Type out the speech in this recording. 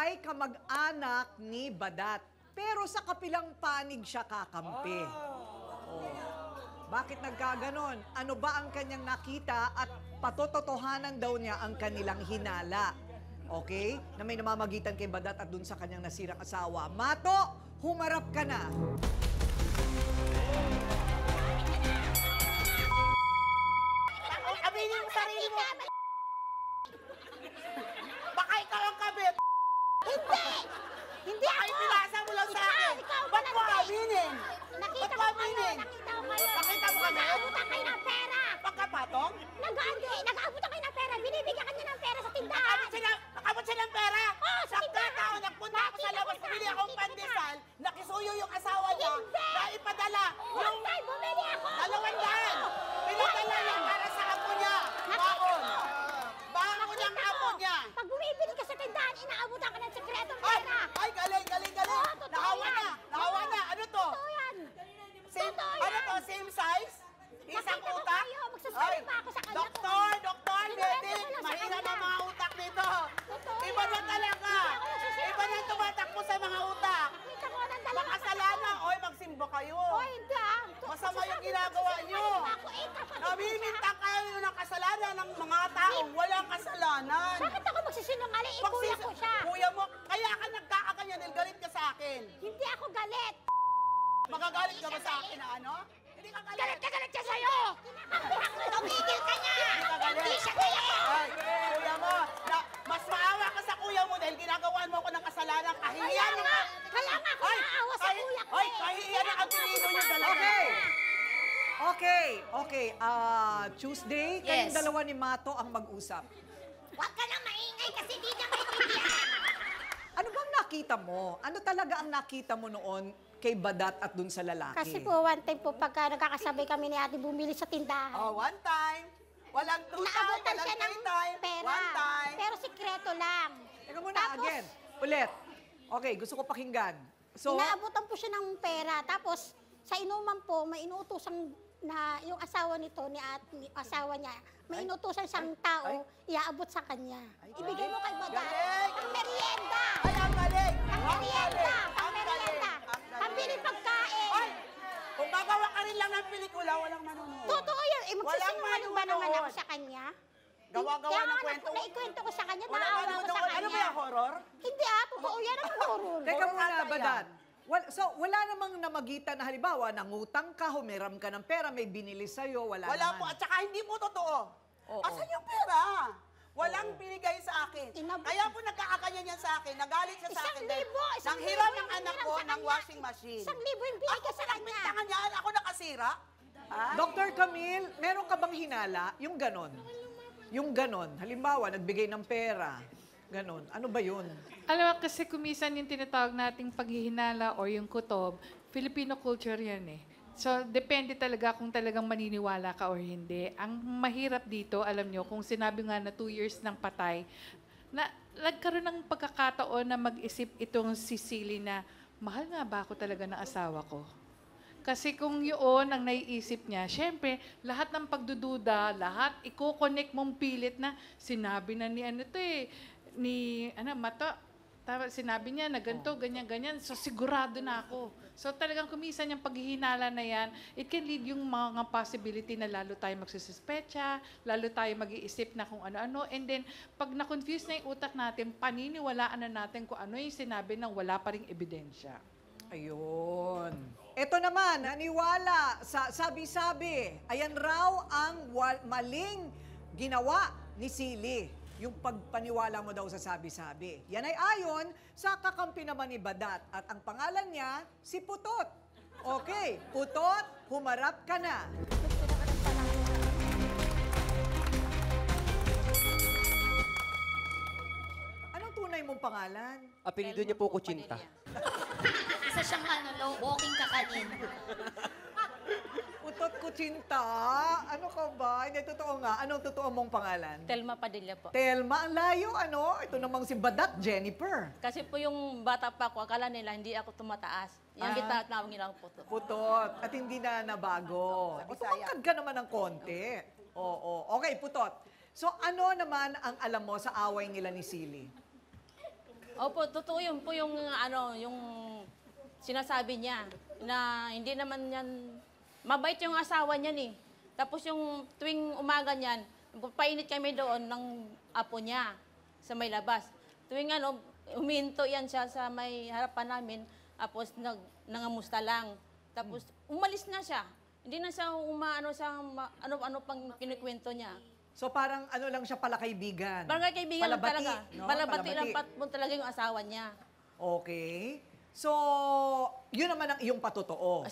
ay kamag-anak ni Badat. Pero sa kapilang panig siya kakampi. Oh. Bakit nagkaganon? Ano ba ang kanyang nakita at patototohanan daw niya ang kanilang hinala? Okay? Na may namamagitan kay Badat at dun sa kanyang nasirang asawa. Mato, humarap ka na. Aminin mo sarili mo. Baka ikaw ang kabit. Hindi! Hindi Baka ako! ipinasa mo lang sa akin. Ikaw Ba't mo talaga. aminin? Nakita Ba't ko mo kayo! aminin? Nakita ko kayo! Nakita mo kami? Nag-aabutan kayo ng pera! Pagkapatong? Nag-aabutan kayo ng pera! Binibigyan ka niya ng pera sa tindahan! Nakabot siya ng pera? Oo, sa tindahan. Nagkataon, nagpunta ako sa Nakita labas, ko bumili na, akong nakita ko pandesal, nakisuyo yung asawa niya, Hindi. na ipadala. One time, bumili ako! 200. Pinadala niya para sa apo niya. Baon. Baon ng apo niya. Pag bumibili ka sa tindahan, inaabutan ka ng sekretong Ay, pera! ay, galing, galing, galing. Oo, totoo Nahawa yan. na, nahawa na. Ano to? Totoo yan! Same, Totoo ano yan. to, same size? Isang Nakita ko utak? kayo, magsasabi pa ako sa kanya. Doktor, Sinuwerte medic, ko lang sa mahina kanya. na mga utak nito. Totoo Iba yan. na talaga. Hindi ako nagsisira. Iba na tumatakbo sa mga utak. Nakita ko ng dalawang Makasalanan, oy, magsimba kayo. Oh, hindi ah! Masama yung ginagawa niyo. Namimintang kayo ng kasalanan ng mga taong walang kasalanan. Bakit ako magsisinungaling? Ikuya ko siya! Kuya mo, kaya ka nagkakaganyan dahil galit ka sa akin. Hindi ako galit! Magagalit ka ba sa akin na ano? Hindi ka galit. Galit siya sa'yo! Kinakampihan ko! Tumigil ka niya! Hindi ka galit. Hindi siya galit! Ay, kuya mo, mas maawa ka sa kuya mo dahil ginagawan mo ako ng kasalanan. Kahihiyan mo. Kaya nga ako naawa sa kuya ko Ay, eh! kahihiyan ang apelido niyo dalawa. Okay. Tuesday, kayong dalawa ni Mato ang mag-usap. Huwag ka nang maingay kasi di niya maintindihan! Ano bang nakita mo? Ano talaga ang nakita mo noon kay Badat at dun sa lalaki? Kasi po, one time po, pagka nagkakasabay kami ni ate bumili sa tindahan, Oh, one time. Walang two time, naabutan walang siya ng three time. pera. One time. Pero sikreto lang. Teka muna, again. Ulit. Okay, gusto ko pakinggan. So, Inaabutan po siya ng pera. Tapos, sa inuman po, may inuutosan na yung asawa nito, asawa niya, may inutusan siyang tao, iaabot sa kanya. Ibigay mo kay Badat. Galing. Ang merienda! Ay, ang galing. Ang Ang merienda! galing. Ang Ang merienda! galing. Ang galing. Pambili pagkain! Ay, kung gagawa ka rin lang ng pelikula, walang manonood. Totoo yan. Eh, magsisinungaling ba naman manonood. ako sa kanya? Gawa-gawa Kaya ng nga, kwento. naikwento ko sa kanya, Walang naawa ko sa manonood. kanya. Ano ba yung horror? Hindi totoo yan ang horror. teka Horror muna, ata Badat. So, wala namang namagitan na halimbawa, nangutang ka, humiram ka ng pera, may binili sa'yo, wala Wala naman. po. At saka hindi po totoo. Oo. Asan yung pera? Walang binigay sa akin. Inab- Kaya po nagkakaganyan yan sa akin. Nagalit siya sa akin. dahil 1,000! Nang hiram ng anak ko ng washing machine. 1,000 yung binigay Ako sa kanya. pinagbintangan niya. Ako nakasira. Ha? Dr. Camille, meron ka bang hinala? Yung ganon. Yung ganon. Halimbawa, nagbigay ng pera. Ganon. Ano ba yun? Alam mo, kasi kumisan yung tinatawag nating paghihinala or yung kutob, Filipino culture yan eh. So, depende talaga kung talagang maniniwala ka or hindi. Ang mahirap dito, alam nyo, kung sinabi nga na 2 years ng patay, na nagkaroon ng pagkakataon na mag-isip itong si Silly na, mahal nga ba ako talaga ng asawa ko? Kasi kung yun ang naiisip niya, syempre, lahat ng pagdududa, lahat, i-connect mong pilit na sinabi na ni ano to eh, ni Mato, sinabi niya na ganito, ganyan. So, sigurado na ako. So, talagang kumisan yung paghihinala na yan, it can lead yung mga possibility na lalo tayo magsususpecha, lalo tayo mag-iisip na kung ano-ano. And then, pag na-confuse na yung utak natin, paniniwalaan na natin kung ano yung sinabi ng wala pa ring ebidensya. Ayun. Ito naman, naniwala sa sabi-sabi. Ayan raw ang maling ginawa ni Silly. Yung pagpaniwala mo daw sa sabi-sabi. Yan ay ayon sa kakampi naman ni Badat. At ang pangalan niya, si Putot. Okay, Putot, humarap ka na. Anong tunay mong pangalan? Apelido niya po Kuchinta. Isa siyang walking kakanin. Putot Kuchinta? Ano ka ba? Hindi, totoo nga. Anong totoo mong pangalan? Telma Padilla po. Telma, ang layo, ano? Ito namang si Badat, Jennifer. Kasi po yung bata pa ko, akala nila hindi ako tumataas. Yung tinatawag nila po to. Putot. At hindi na nabago. O, tumangkad ka naman ng konti. Oo. Okay, Putot. So, ano naman ang alam mo sa away nila ni Silly? Opo, totoo yun po yung yung sinasabi niya na hindi naman yan, mabait yung asawa niyan eh. Tapos yung tuwing umaga niyan, painit kami doon ng apo niya sa may labas. Tuwing uminto yan siya sa may harapan namin, tapos nangamusta lang. Tapos umalis na siya. Hindi na siya ano pang kinikwento niya. So parang lang siya pala kaibigan. Barangay kaibigan lang Palabati, talaga. no? Palabati lang po talaga yung asawa niya. Okay. So, yun naman ang iyong patotoo.